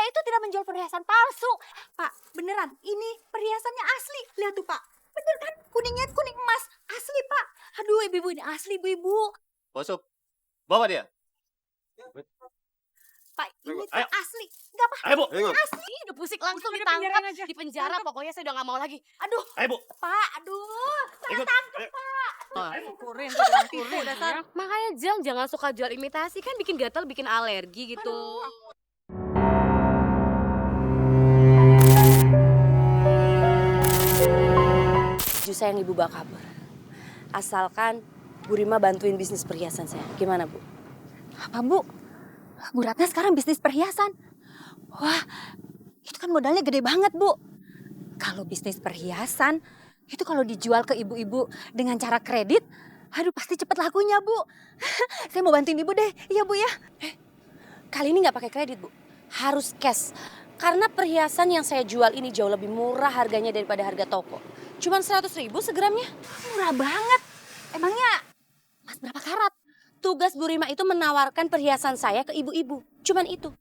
itu tidak menjual perhiasan palsu. Pak, beneran, ini perhiasannya asli. Lihat tuh Pak, bener kan? Kuningnya kuning emas, asli Pak. Aduh ibu-ibu, ini asli ibu-ibu. Bosop, bawa dia. Pak, ini tuh Ayo. asli. Enggak Pak, Ayo, Bu. ini asli. Udah pusing langsung Udah ditangkap penjarain aja. di penjara. Pokoknya saya udah nggak mau lagi. Aduh, Ayo, Bu. Pak, aduh. Ikut. Ayo. Kurin, tukang tipu dasar. Makanya jangan suka jual imitasi, kan bikin gatal, bikin alergi gitu. Ju sayang ibu bawa kabur. Asalkan Bu Rima bantuin bisnis perhiasan saya. Gimana Bu? Apa Bu? Bu Ratna sekarang bisnis perhiasan. Wah, itu kan modalnya gede banget Bu. Kalau bisnis perhiasan, itu kalau dijual ke ibu-ibu dengan cara kredit, aduh pasti cepet lakunya Bu. Saya mau bantuin ibu deh, iya Bu ya. Kali ini nggak pakai kredit Bu. Harus cash. Karena perhiasan yang saya jual ini jauh lebih murah harganya daripada harga toko. Cuman 100.000 segramnya. Murah banget. Emangnya Mas berapa karat? Tugas Bu Rima itu menawarkan perhiasan saya ke ibu-ibu. Cuman itu.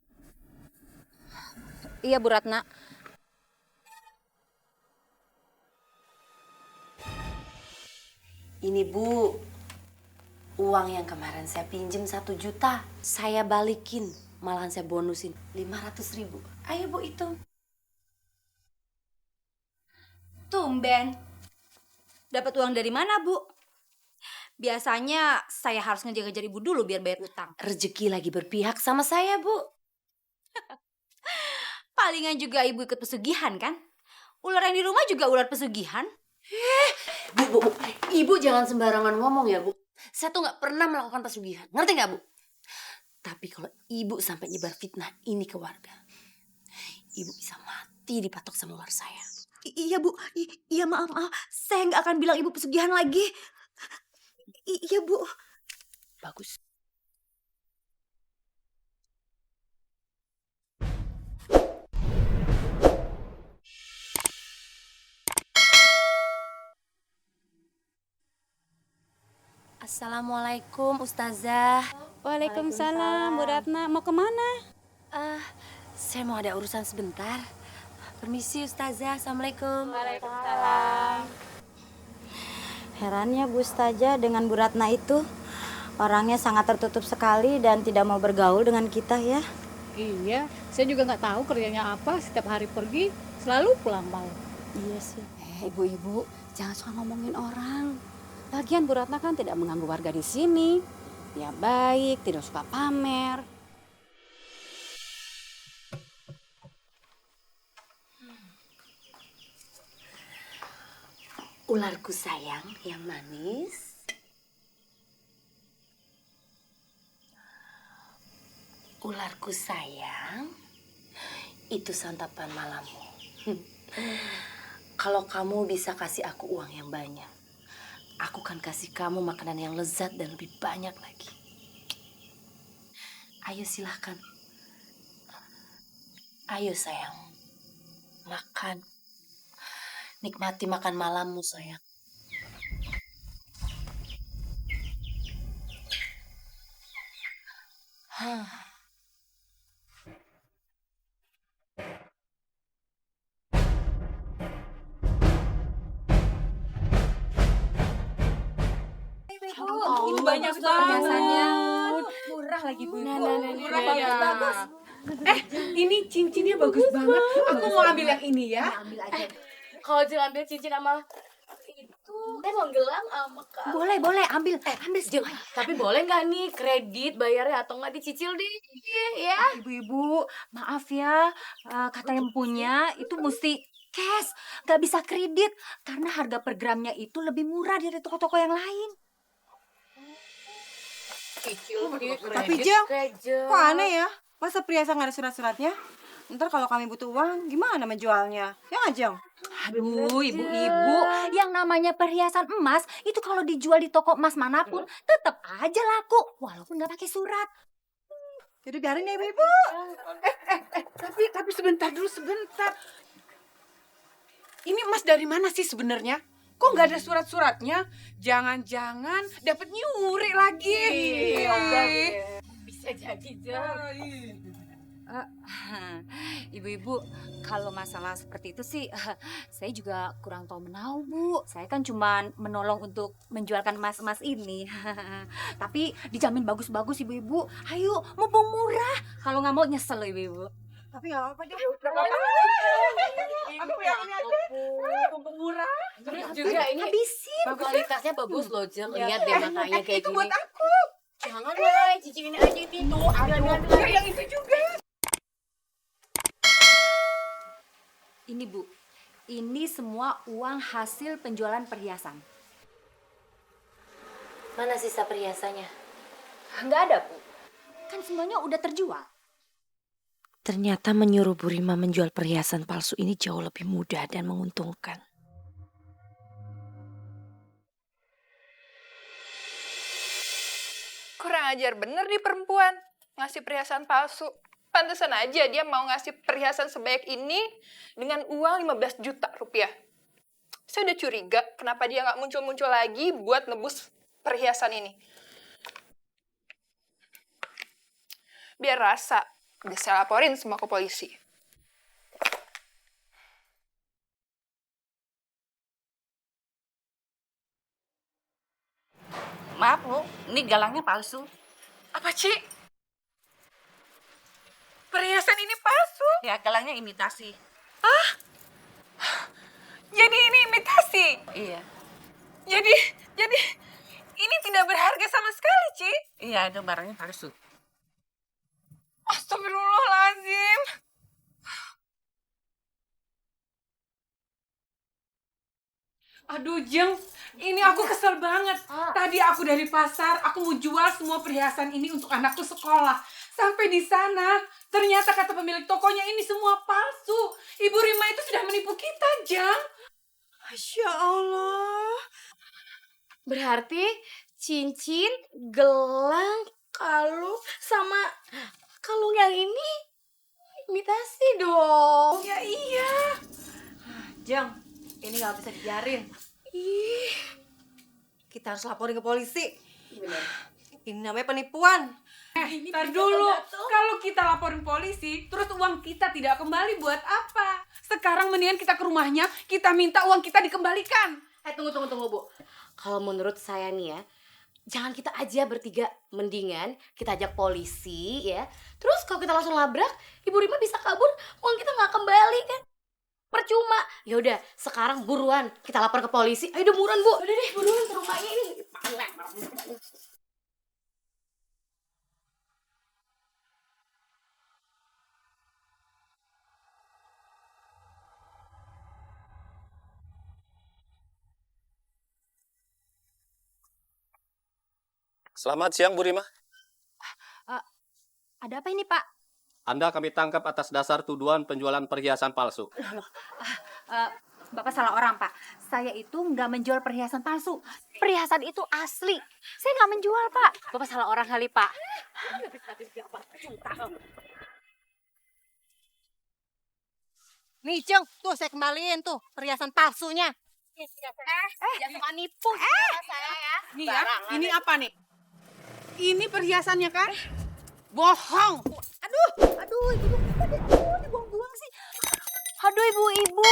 Iya Bu Ratna. Ini Bu, uang yang kemarin saya pinjem 1 juta. Saya balikin, malahan saya bonusin 500.000. Ayo Bu hitung. Tumben. Dapat uang dari mana Bu? Biasanya saya harus ngejar-ngejar ibu dulu biar bayar utang. Rezeki lagi berpihak sama saya Bu. Palingan juga ibu ikut pesugihan kan? Ular yang di rumah juga ular pesugihan. Bu, Ibu jangan sembarangan ngomong ya Bu. Saya tuh gak pernah melakukan pesugihan, ngerti gak Bu? Tapi kalau Ibu sampai nyebar fitnah ini ke warga, Ibu bisa mati dipatok sama ular saya. Iya Bu, iya maaf. Saya nggak akan bilang ibu pesugihan lagi. Iya Bu. Bagus. Assalamualaikum Ustazah. Waalaikumsalam, Bu Ratna. Mau kemana? Saya mau ada urusan sebentar. Permisi Ustazah, Assalamualaikum. Waalaikumsalam. Herannya Bu Ustazah dengan Bu Ratna itu. Orangnya sangat tertutup sekali dan tidak mau bergaul dengan kita ya. Iya, saya juga nggak tahu kerjanya apa. Setiap hari pergi, selalu pulang malam. Iya sih. Ibu-ibu, jangan suka ngomongin orang. Lagian Bu Ratna kan tidak mengganggu warga di sini. Dia baik, tidak suka pamer. Ularku sayang yang manis. Ularku sayang, itu santapan malammu. Kalau kamu bisa kasih aku uang yang banyak, aku kan kasih kamu makanan yang lezat dan lebih banyak lagi. Ayo silahkan. Ayo sayang, makan. Nikmati makan malammu sayang. Ini banyak perhiasannya. Murah lagi Bu. Murah bagus. Ini cincinnya bagus banget. Aku mau ambil yang ini ya. Ambil aja. Kalau jangan ambil cincin sama itu, mau gelang sama Kak. Boleh, ambil Jeng, tapi boleh nggak nih kredit bayarnya atau nggak dicicil deh, ya? Ibu-ibu, maaf ya, kata yang punya itu mesti cash, nggak bisa kredit karena harga per gramnya itu lebih murah dari toko-toko yang lain. Cicil, Tapi Jeng, kok aneh ya? Masa perhiasan nggak ada surat-suratnya? Ntar kalau kami butuh uang, gimana menjualnya? Ya nggak Jeng? Aduh, ibu-ibu, yang namanya perhiasan emas itu kalau dijual di toko emas manapun tetap aja laku walaupun nggak pakai surat. Jadi biarin ya ibu-ibu. Tapi sebentar dulu, sebentar. Ini emas dari mana sih sebenarnya? Kok nggak ada surat-suratnya? Jangan-jangan dapat nyuri lagi. Bisa jadi, Jeng. Ibu-ibu, kalau masalah seperti itu sih, saya juga kurang tahu menau, Bu. Saya kan cuma menolong untuk menjualkan emas-emas ini. Tapi dijamin bagus-bagus, Ibu-ibu. Ayo, mumpung murah. Kalau nggak mau nyesel, Ibu-ibu. Tapi nggak apa-apa deh. Aku yang lihat mumpung murah. Terus juga ini Habisin. kualitasnya bagus loh, Jeng. Lihat deh makanya kayak Itu gini. buat aku. Jangan lah, Cici ini aja ini. Tuh, Yang itu juga. Ini, Bu. Ini semua uang hasil penjualan perhiasan. Mana sisa perhiasannya? Nggak ada, Bu. Kan semuanya udah terjual. Ternyata menyuruh Bu Rima menjual perhiasan palsu ini jauh lebih mudah dan menguntungkan. Kurang ajar bener nih perempuan, ngasih perhiasan palsu. Pantesan aja dia mau ngasih perhiasan sebanyak ini dengan uang 15 juta rupiah. Saya udah curiga kenapa dia nggak muncul-muncul lagi buat nebus perhiasan ini. Biar rasa, udah saya laporin semua ke polisi. Maaf Bu, ini galangnya palsu. Apa, Ci? Perhiasan ini palsu? Ya, galangnya imitasi. Jadi ini imitasi? Iya, Jadi ini tidak berharga sama sekali, Ci? iya itu barangnya palsu. Astagfirullahaladzim. Aduh, Jeng, ini aku kesel banget. Tadi aku dari pasar, aku mau jual semua perhiasan ini untuk anakku sekolah. Sampai di sana, ternyata kata pemilik tokonya ini semua palsu. Ibu Rima itu sudah menipu kita, Jeng. Masya Allah. berarti cincin, gelang, kalung, sama kalung yang ini imitasi dong. Ya iya. Jeng, ini nggak bisa dibiarin. Kita harus laporin ke polisi. Ini namanya penipuan. Ntar dulu, kalau kita laporin polisi, terus uang kita tidak kembali buat apa? Sekarang mendingan kita ke rumahnya, kita minta uang kita dikembalikan. Tunggu, Bu. Kalau menurut saya nih ya, jangan kita aja bertiga. Mendingan kita ajak polisi ya. Terus kalau kita langsung labrak, Ibu Rima bisa kabur, uang kita nggak kembali kan? Percuma. Ya udah, sekarang buruan kita lapor ke polisi. Ayo udah buruan, Bu. Udah deh, buruan ke rumahnya ini. Selamat siang, Bu Rima. Ada apa ini, Pak? Anda kami tangkap atas dasar tuduhan penjualan perhiasan palsu. Bapak salah orang, Pak. Saya itu nggak menjual perhiasan palsu. Perhiasan itu asli. Saya nggak menjual, Pak. Bapak salah orang kali, Pak. Nih, Jeng, tuh saya kembaliin tuh perhiasan palsunya. Jangan suka nipu sama saya ya. Nih ya, ini apa nih? Ini perhiasannya kan? Bohong. Aduh, ibu-ibu, kok dibuang-buang sih? Aduh, ibu-ibu,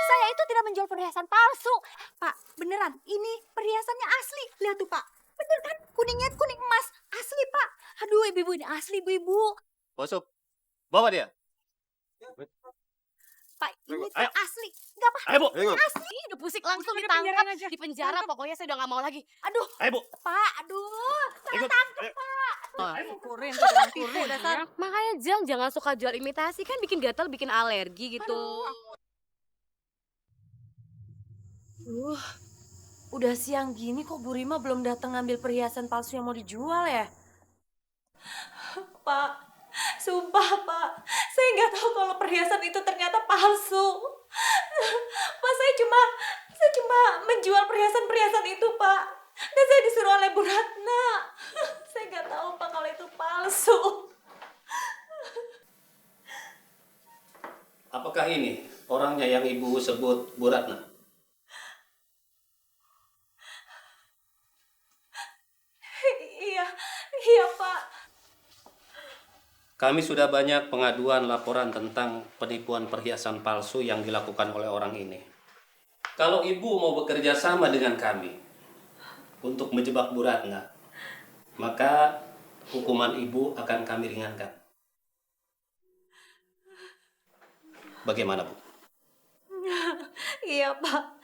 saya itu tidak menjual perhiasan palsu. Pak, beneran, ini perhiasannya asli. Lihat tuh, Pak. Bener kan? Kuningnya kuning emas. Asli, Pak. Aduh, ibu-ibu, ini asli, ibu-ibu. Bosop, bawa dia. Pak, ini tuh Ayo. asli. Nggak apa, Ayo, Bu. asli. Udah pusing langsung Udah ditangkap penjarain aja. di penjara. Pokoknya saya udah nggak mau lagi. Aduh, Ayo, Bu. Pak, aduh. Ikut. Ayo. Syukurin tuh, jangan tipu dasar. Makanya jangan suka jual imitasi, kan bikin gatal, bikin alergi gitu. Udah siang gini kok Bu Rima belum datang ngambil perhiasan palsu yang mau dijual ya? Pak, sumpah, Pak. Saya nggak tahu kalau perhiasan itu ternyata palsu. Pak, saya cuma menjual perhiasan itu, Pak. Dan saya disuruh oleh Bu Ratna. Saya nggak tahu, Pak, kalau itu palsu. Apakah ini orangnya yang Ibu sebut Bu Ratna? Iya, Pak. Kami sudah banyak pengaduan laporan tentang penipuan perhiasan palsu yang dilakukan oleh orang ini. Kalau ibu mau bekerja sama dengan kami untuk menjebak Bu Ratna, maka hukuman ibu akan kami ringankan. Bagaimana, Bu? Iya, Pak.